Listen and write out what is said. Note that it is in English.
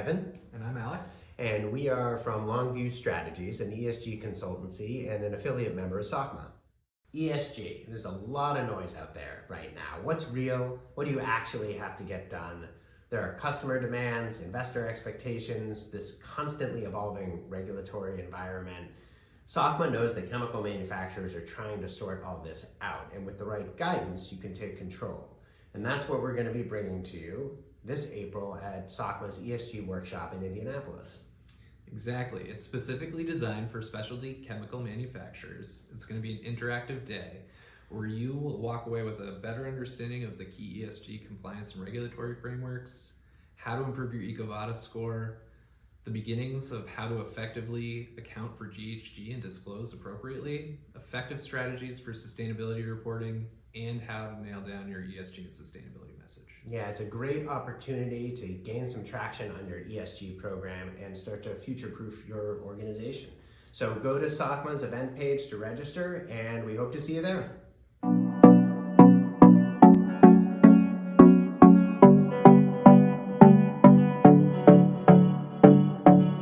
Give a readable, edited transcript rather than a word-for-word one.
Evan. And I'm Alex. And we are from Longview Strategies, an ESG consultancy and an affiliate member of SOCMA. ESG, there's a lot of noise out there right now. What's real? What do you actually have to get done? There are customer demands, investor expectations, this constantly evolving regulatory environment. SOCMA knows that chemical manufacturers are trying to sort all this out, and with the right guidance, you can take control. And that's what we're going to be bringing to you this April at SOCMA's ESG workshop in Indianapolis. Exactly. It's specifically designed for specialty chemical manufacturers. It's going to be an interactive day where you will walk away with a better understanding of the key ESG compliance and regulatory frameworks, how to improve your EcoVadis score, the beginnings of how to effectively account for GHG and disclose appropriately, effective strategies for sustainability reporting, and how to nail down your ESG and sustainability message. Yeah, it's a great opportunity to gain some traction on your ESG program and start to future-proof your organization. So go to SOCMA's event page to register, and we hope to see you there.